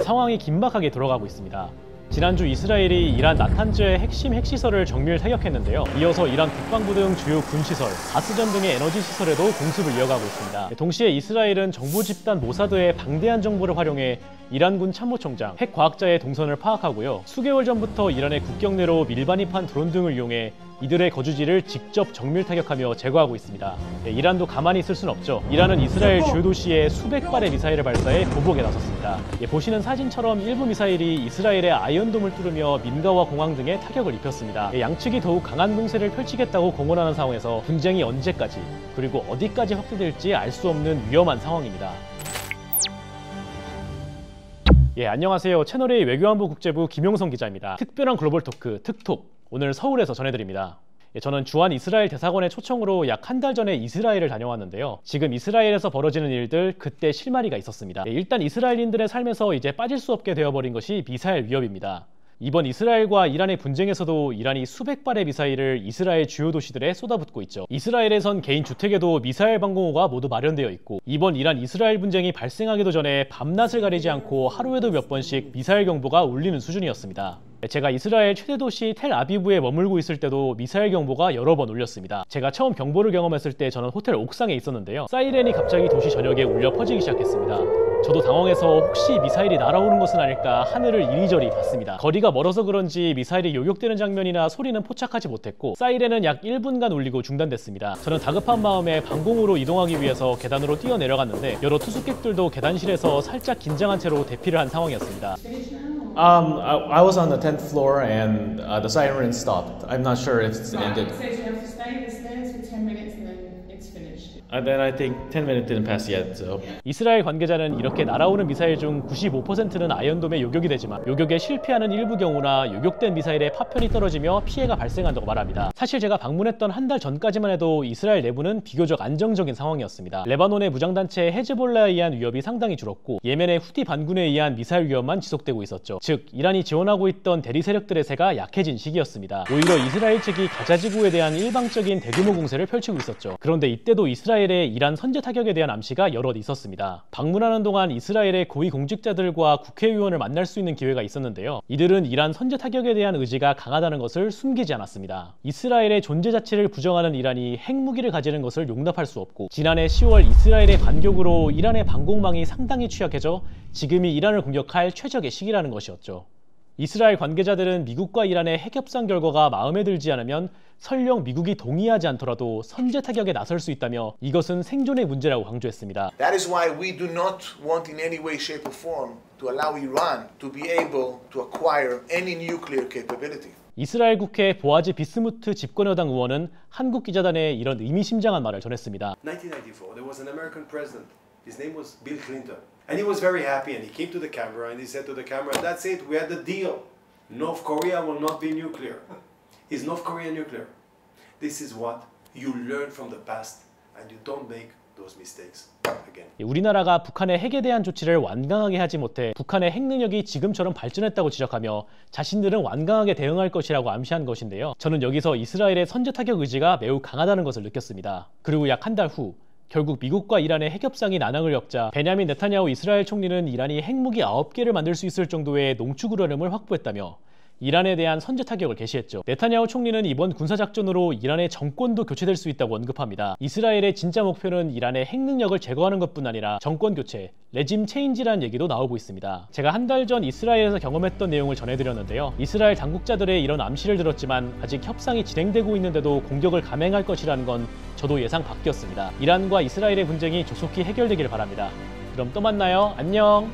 상황이 긴박하게 돌아가고 있습니다. 지난주 이스라엘이 이란 나탄즈의 핵심 핵시설을 정밀 타격했는데요. 이어서 이란 국방부 등 주요 군시설, 가스전 등의 에너지 시설에도 공습을 이어가고 있습니다. 동시에 이스라엘은 정부 집단 모사드의 방대한 정보를 활용해 이란군 참모총장, 핵과학자의 동선을 파악하고요. 수개월 전부터 이란의 국경 내로 밀반입한 드론 등을 이용해 이들의 거주지를 직접 정밀 타격하며 제거하고 있습니다. 이란도 가만히 있을 순 없죠. 이란은 이스라엘 주요 도시에 수백 발의 미사일을 발사해 보복에 나섰습니다. 보시는 사진처럼 일부 미사일이 이스라엘의 아이언돔을 뚫으며 민가와 공항 등에 타격을 입혔습니다. 양측이 더욱 강한攻勢를 펼치겠다고 공언하는 상황에서 분쟁이 언제까지 그리고 어디까지 확대될지 알 수 없는 위험한 상황입니다. 안녕하세요. 채널A 외교안보 국제부 김용성 기자입니다. 특별한 글로벌 토크 특톡 오늘 서울에서 전해드립니다. 저는 주한 이스라엘 대사관의 초청으로 약 한 달 전에 이스라엘을 다녀왔는데요. 지금 이스라엘에서 벌어지는 일들 그때 실마리가 있었습니다. 일단 이스라엘인들의 삶에서 이제 빠질 수 없게 되어버린 것이 미사일 위협입니다. 이번 이스라엘과 이란의 분쟁에서도 이란이 수백 발의 미사일을 이스라엘 주요 도시들에 쏟아붓고 있죠. 이스라엘에선 개인 주택에도 미사일 방공호가 모두 마련되어 있고 이번 이란 이스라엘 분쟁이 발생하기도 전에 밤낮을 가리지 않고 하루에도 몇 번씩 미사일 경보가 울리는 수준이었습니다. 제가 이스라엘 최대 도시 텔아비브에 머물고 있을 때도 미사일 경보가 여러 번 울렸습니다. 제가 처음 경보를 경험했을 때 저는 호텔 옥상에 있었는데요. 사이렌이 갑자기 도시 전역에 울려 퍼지기 시작했습니다. 저도 당황해서 혹시 미사일이 날아오는 것은 아닐까 하늘을 이리저리 봤습니다. 거리가 멀어서 그런지 미사일이 요격되는 장면이나 소리는 포착하지 못했고 사이렌은 약 1분간 울리고 중단됐습니다. 저는 다급한 마음에 방공호로 이동하기 위해서 계단으로 뛰어내려갔는데 여러 투숙객들도 계단실에서 살짝 긴장한 채로 대피를 한 상황이었습니다. I was on the 10th floor and the siren stopped. I'm not sure if it's ended. So you have to stay in the stairs for 10 minutes and then it's finished. Then I think 10 minutes didn't pass yet. So. 이스라엘 관계자는 이렇게 날아오는 미사일 중 95%는 아이언돔에 요격이 되지만 요격에 실패하는 일부 경우나 요격된 미사일의 파편이 떨어지며 피해가 발생한다고 말합니다. 사실 제가 방문했던 한 달 전까지만 해도 이스라엘 내부는 비교적 안정적인 상황이었습니다. 레바논의 무장단체 헤즈볼라에 의한 위협이 상당히 줄었고 예멘의 후티 반군에 의한 미사일 위협만 지속되고 있었죠. 즉 이란이 지원하고 있던 대리 세력들의 세가 약해진 시기였습니다. 오히려 이스라엘 측이 가자 지구에 대한 일방적인 대규모 공세를 펼치고 있었죠. 그런데 이때도 이스라엘의 이란 선제 타격에 대한 암시가 여럿 있었습니다. 방문하는 동안 이스라엘의 고위 공직자들과 국회의원을 만날 수 있는 기회가 있었는데요. 이들은 이란 선제 타격에 대한 의지가 강하다는 것을 숨기지 않았습니다. 이스라엘의 존재 자체를 부정하는 이란이 핵무기를 가지는 것을 용납할 수 없고 지난해 10월 이스라엘의 반격으로 이란의 방공망이 상당히 취약해져 지금이 이란을 공격할 최적의 시기라는 것이었죠. 이스라엘 관계자들은 미국과 이란의 핵협상 결과가 마음에 들지 않으면 설령 미국이 동의하지 않더라도 선제 타격에 나설 수 있다며 이것은 생존의 문제라고 강조했습니다. That is why we do not want in any way, shape or form to allow Iran to be able to acquire any nuclear capability. 이스라엘 국회 보아즈 비스무트 집권여당 의원은 한국 기자단에 이런 의미심장한 말을 전했습니다. 1994, there was an American president. His name was Bill Clinton. And he was very happy and he came to the camera and he said to the camera, that's it, we had the deal. North Korea will not be nuclear. Is North Korea nuclear? This is what you learn from the past and you don't make those mistakes again. 우리나라가 북한의 핵에 대한 조치를 완강하게 하지 못해 북한의 핵 능력이 지금처럼 발전했다고 지적하며 자신들은 완강하게 대응할 것이라고 암시한 것인데요. 저는 여기서 이스라엘의 선제 타격 의지가 매우 강하다는 것을 느꼈습니다. 그리고 약 한 달 후 결국 미국과 이란의 핵협상이 난항을 겪자 베냐민 네타냐후 이스라엘 총리는 이란이 핵무기 9개를 만들 수 있을 정도의 농축 우라늄을 확보했다며 이란에 대한 선제 타격을 개시했죠. 네타냐후 총리는 이번 군사작전으로 이란의 정권도 교체될 수 있다고 언급합니다. 이스라엘의 진짜 목표는 이란의 핵 능력을 제거하는 것뿐 아니라 정권 교체, 레짐 체인지라는 얘기도 나오고 있습니다. 제가 한 달 전 이스라엘에서 경험했던 내용을 전해드렸는데요. 이스라엘 당국자들의 이런 암시를 들었지만 아직 협상이 진행되고 있는데도 공격을 감행할 것이라는 건 저도 예상 밖이었습니다. 이란과 이스라엘의 분쟁이 조속히 해결되길 바랍니다. 그럼 또 만나요. 안녕!